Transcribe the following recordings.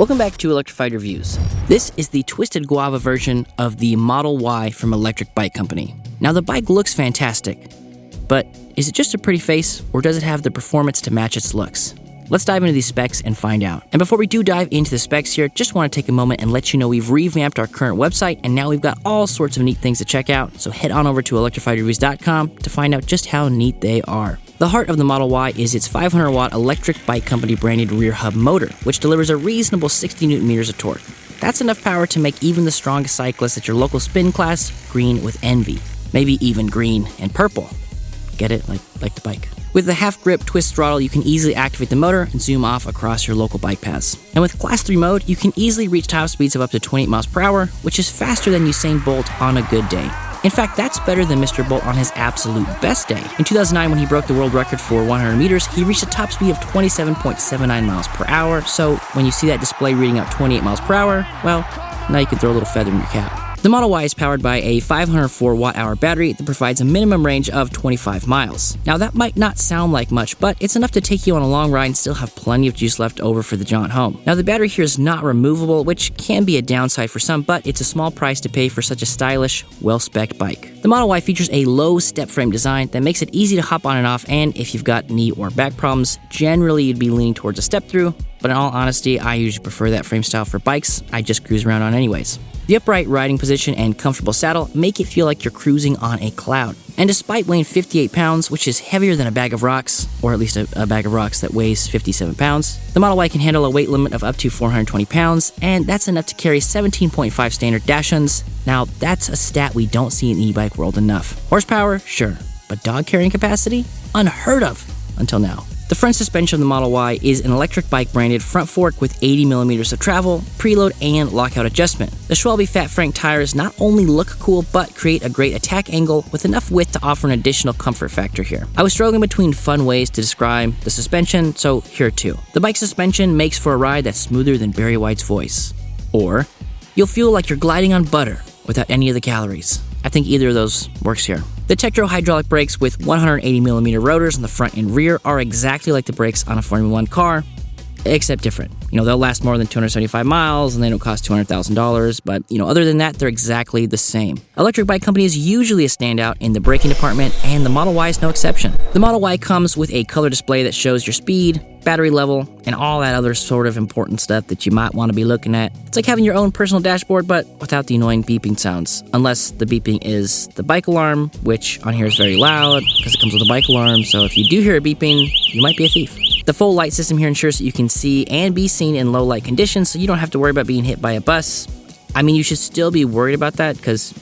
Welcome back to Electrified Reviews. This is the twisted guava version of the Model Y from Electric Bike Company. Now the bike looks fantastic, but is it just a pretty face or does it have the performance to match its looks? Let's dive into these specs and find out. And before we do dive into the specs here, just want to take a moment and let you know we've revamped our current website and now we've got all sorts of neat things to check out, so head on over to electrifiedreviews.com to find out just how neat they are. The heart of the Model Y is its 500-watt Electric Bike Company branded rear hub motor, which delivers a reasonable 60 Newton meters of torque. That's enough power to make even the strongest cyclist at your local spin class green with envy. Maybe even green and purple. Get it? Like the bike. With the half-grip twist throttle, you can easily activate the motor and zoom off across your local bike paths. And with Class 3 mode, you can easily reach top speeds of up to 28 miles per hour, which is faster than Usain Bolt on a good day. In fact, that's better than Mr. Bolt on his absolute best day. In 2009, when he broke the world record for 100 meters, he reached a top speed of 27.79 miles per hour. So when you see that display reading out 28 miles per hour, well, now you can throw a little feather in your cap. The Model Y is powered by a 504 watt-hour battery that provides a minimum range of 25 miles. Now that might not sound like much, but it's enough to take you on a long ride and still have plenty of juice left over for the jaunt home. Now the battery here is not removable, which can be a downside for some, but it's a small price to pay for such a stylish, well-spec'd bike. The Model Y features a low step frame design that makes it easy to hop on and off, and if you've got knee or back problems, generally you'd be leaning towards a step through, but in all honesty, I usually prefer that frame style for bikes I just cruise around on anyways. The upright riding position and comfortable saddle make it feel like you're cruising on a cloud. And despite weighing 58 pounds, which is heavier than a bag of rocks, or at least a bag of rocks that weighs 57 pounds, the Model Y can handle a weight limit of up to 420 pounds, and that's enough to carry 17.5 standard dash-ons. Now, that's a stat we don't see in the e-bike world enough. Horsepower? Sure. But dog carrying capacity? Unheard of until now. The front suspension of the Model Y is an electric bike branded front fork with 80 millimeters of travel, preload, and lockout adjustment. The Schwalbe Fat Frank tires not only look cool, but create a great attack angle with enough width to offer an additional comfort factor here. I was struggling between fun ways to describe the suspension, so here are two. The bike suspension makes for a ride that's smoother than Barry White's voice. Or, you'll feel like you're gliding on butter without any of the calories. I think either of those works here. The Tektro hydraulic brakes with 180mm rotors on the front and rear are exactly like the brakes on a Formula 1 car, except different. They'll last more than 275 miles and they don't cost $200,000, but other than that, they're exactly the same. Electric Bike Company is usually a standout in the braking department, and the Model Y is no exception. The Model Y comes with a color display that shows your speed, battery level, and all that other sort of important stuff that you might want to be looking at. It's like having your own personal dashboard, but without the annoying beeping sounds. Unless the beeping is the bike alarm, which on here is very loud because it comes with a bike alarm, so if you do hear a beeping, you might be a thief. The full light system here ensures that you can see and be seen in low light conditions, so you don't have to worry about being hit by a bus. I mean, you should still be worried about that because,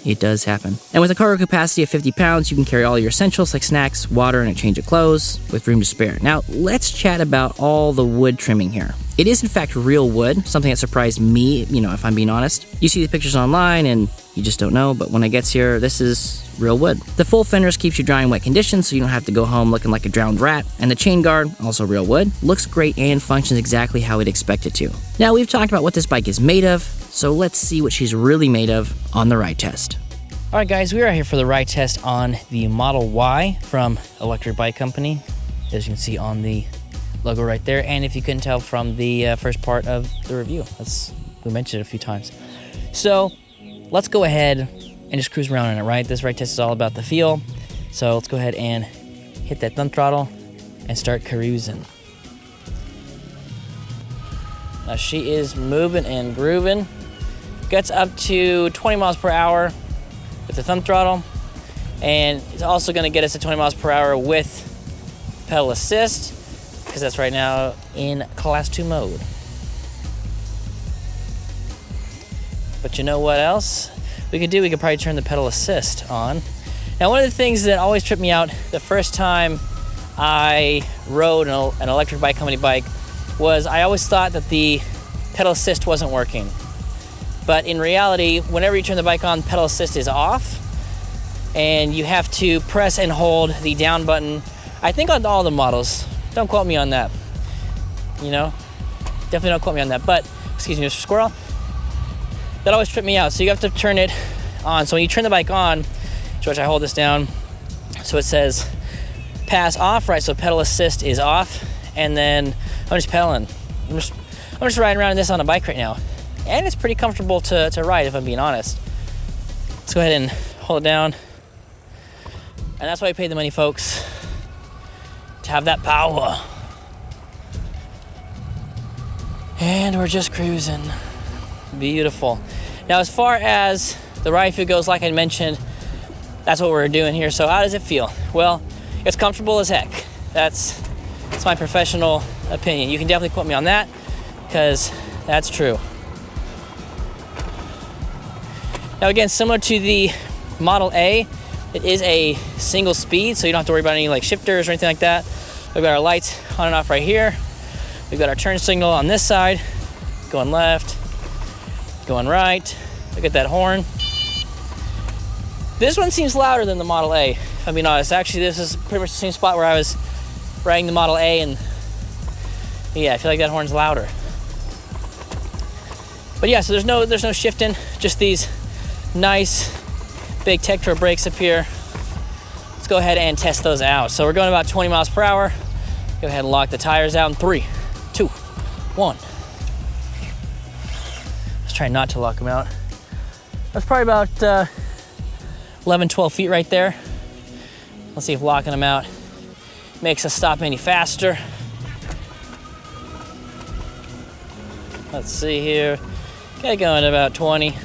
it does happen. And with a cargo capacity of 50 pounds, you can carry all your essentials like snacks, water, and a change of clothes with room to spare. Now, let's chat about all the wood trimming here. It is in fact real wood, something that surprised me, if I'm being honest. You see the pictures online and you just don't know, but when it gets here, this is real wood. The full fenders keeps you dry in wet conditions so you don't have to go home looking like a drowned rat. And the chain guard, also real wood, looks great and functions exactly how we'd expect it to. Now, we've talked about what this bike is made of, so let's see what she's really made of on the ride test. Alright guys, we are here for the ride test on the Model Y from Electric Bike Company, as you can see on the logo right there, and if you couldn't tell from the first part of the review, we mentioned it a few times. So let's go ahead and just cruise around in it, right? This ride test is all about the feel, so let's go ahead and hit that thumb throttle and start cruising. Now she is moving and grooving. Gets up to 20 miles per hour with the thumb throttle, and it's also going to get us to 20 miles per hour with pedal assist, because that's right now in Class 2 mode. But you know what else we could do? We could probably turn the pedal assist on. Now, one of the things that always tripped me out the first time I rode an Electric Bike Company bike was I always thought that the pedal assist wasn't working. But in reality, whenever you turn the bike on, pedal assist is off, and you have to press and hold the down button. I think on all the models. Don't quote me on that. Definitely don't quote me on that. But, excuse me, Mr. Squirrel. That always tripped me out. So you have to turn it on. So when you turn the bike on, George, I hold this down. So it says pass off, right? So pedal assist is off. And then I'm just pedaling. I'm just riding around in this on a bike right now. And it's pretty comfortable to ride, if I'm being honest. Let's go ahead and hold it down. And that's why I paid the money, folks. To have that power. And we're just cruising. Beautiful. Now, as far as the ride feel goes, like I mentioned, that's what we're doing here. So how does it feel? Well, it's comfortable as heck. That's my professional opinion. You can definitely quote me on that, because that's true. Now again, similar to the Model A, it is a single speed, so you don't have to worry about any like shifters or anything like that. We've got our lights on and off right here. We've got our turn signal on this side, going left, going right. Look at that horn. This one seems louder than the Model A, if I'm being honest. Actually, this is pretty much the same spot where I was riding the Model A, and yeah, I feel like that horn's louder. But yeah, so there's no shifting, just these nice big Tektro brakes up here. Let's go ahead and test those out. So we're going about 20 miles per hour. Go ahead and lock the tires out in 3, 2, 1. Let's try not to lock them out. That's probably about 11, 12 feet right there. Let's see if locking them out makes us stop any faster. Let's see here. Okay, going to about 20.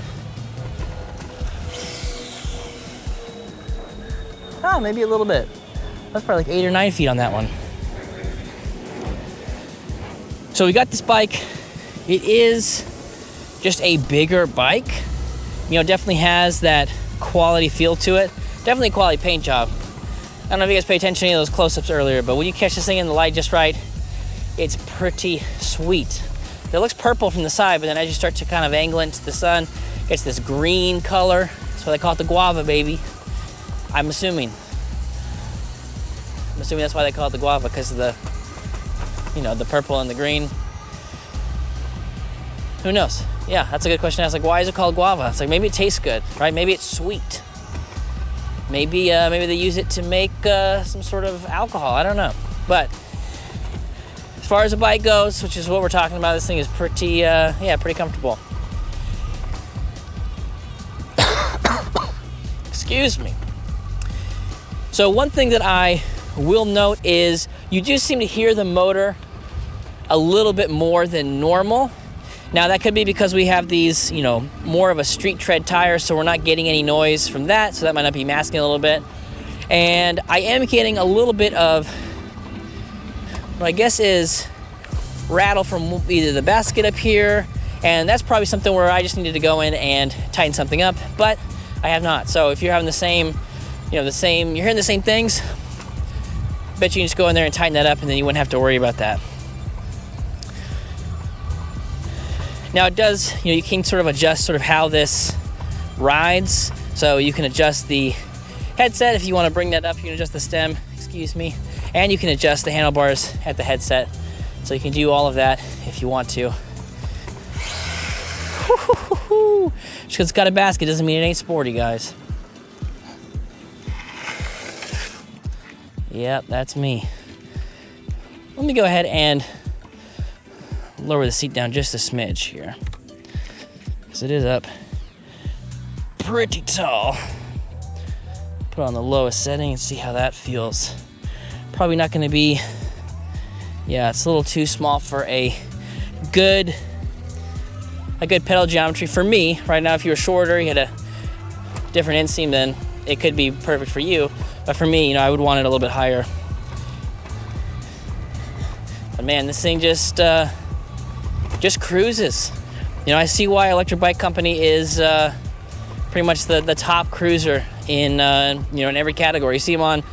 Oh, maybe a little bit. That's probably like 8 or 9 feet on that one. So we got this bike. It is just a bigger bike. You know, definitely has that quality feel to it. Definitely a quality paint job. I don't know if you guys paid attention to any of those close-ups earlier, but when you catch this thing in the light just right, it's pretty sweet. It looks purple from the side, but then as you start to kind of angle into the sun, it gets this green color. That's why they call it the guava, baby. I'm assuming that's why they call it the guava, because of the, you know, the purple and the green. Who knows? Yeah, that's a good question. I was like, why is it called guava? It's like, maybe it tastes good, right? Maybe it's sweet. Maybe they use it to make some sort of alcohol. I don't know. But as far as the bike goes, which is what we're talking about, this thing is pretty comfortable. Excuse me. So one thing that I will note is you do seem to hear the motor a little bit more than normal. Now that could be because we have these, you know, more of a street tread tire, so we're not getting any noise from that, so that might not be masking a little bit. And I am getting a little bit of what I guess is rattle from either the basket up here, and that's probably something where I just needed to go in and tighten something up, but I have not. So if you're having the same, you're hearing the same things, bet you can just go in there and tighten that up, and then you wouldn't have to worry about that. Now it does, you can sort of adjust sort of how this rides. So you can adjust the headset if you want to bring that up. You can adjust the stem, and you can adjust the handlebars at the headset. So you can do all of that if you want to. Just because it's got a basket doesn't mean it ain't sporty, guys. Yep, that's me. Let me go ahead and lower the seat down just a smidge here, because it is up pretty tall. Put it on the lowest setting and see how that feels. Probably not going to be, it's a little too small for a good pedal geometry for me. Right now, if you were shorter, you had a different inseam, then it could be perfect for you. But for me, I would want it a little bit higher. But man, this thing just cruises. I see why Electric Bike Company is pretty much the top cruiser in in every category. You see them on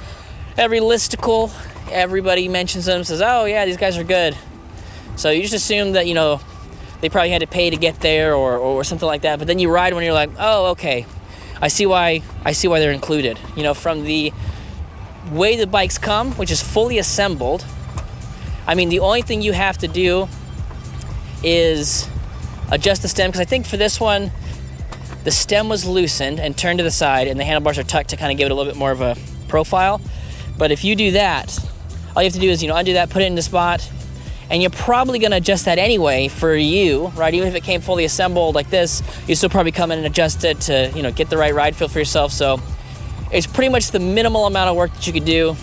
every listicle. Everybody mentions them, says, "Oh yeah, these guys are good." So you just assume that they probably had to pay to get there or something like that. But then you ride one, and you're like, "Oh, okay, I see why they're included." From the way the bikes come, which is fully assembled. I mean, the only thing you have to do is adjust the stem, because I think for this one the stem was loosened and turned to the side, and the handlebars are tucked to kind of give it a little bit more of a profile. But if you do that, all you have to do is undo that, put it in the spot, and you're probably gonna adjust that anyway for you, right? Even if it came fully assembled like this, you still probably come in and adjust it to, you know, get the right ride feel for yourself. So it's pretty much the minimal amount of work that you could do.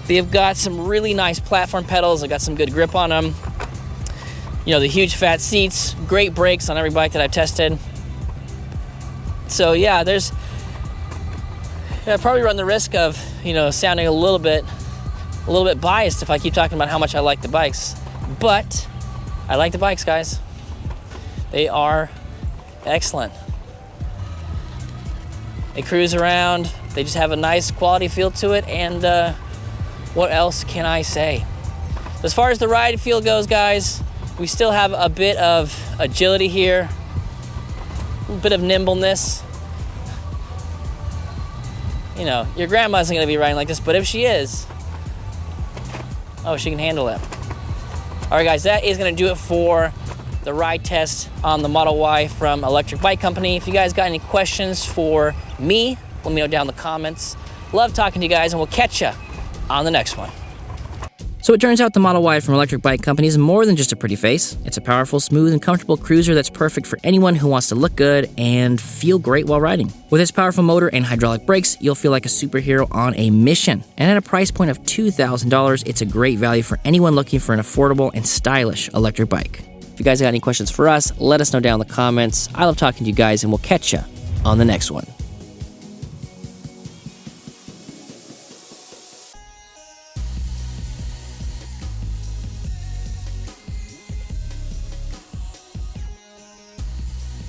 They've got some really nice platform pedals. They've got some good grip on them. You know, the huge fat seats, great brakes on every bike that I've tested. So yeah, I probably run the risk of, you know, sounding a little bit biased if I keep talking about how much I like the bikes. But I like the bikes, guys. They are excellent. They cruise around. They just have a nice quality feel to it. And what else can I say? As far as the ride feel goes, guys, we still have a bit of agility here, a bit of nimbleness. You know, your grandma isn't gonna be riding like this, but if she is, oh, she can handle it. All right, guys, that is gonna do it for the ride test on the Model Y from Electric Bike Company. If you guys got any questions for me, let me know down in the comments. Love talking to you guys, and we'll catch you on the next one. So it turns out the Model Y from Electric Bike Company is more than just a pretty face. It's a powerful, smooth, and comfortable cruiser that's perfect for anyone who wants to look good and feel great while riding. With its powerful motor and hydraulic brakes, you'll feel like a superhero on a mission. And at a price point of $2,000, it's a great value for anyone looking for an affordable and stylish electric bike. If you guys got any questions for us, let us know down in the comments. I love talking to you guys, and we'll catch you on the next one.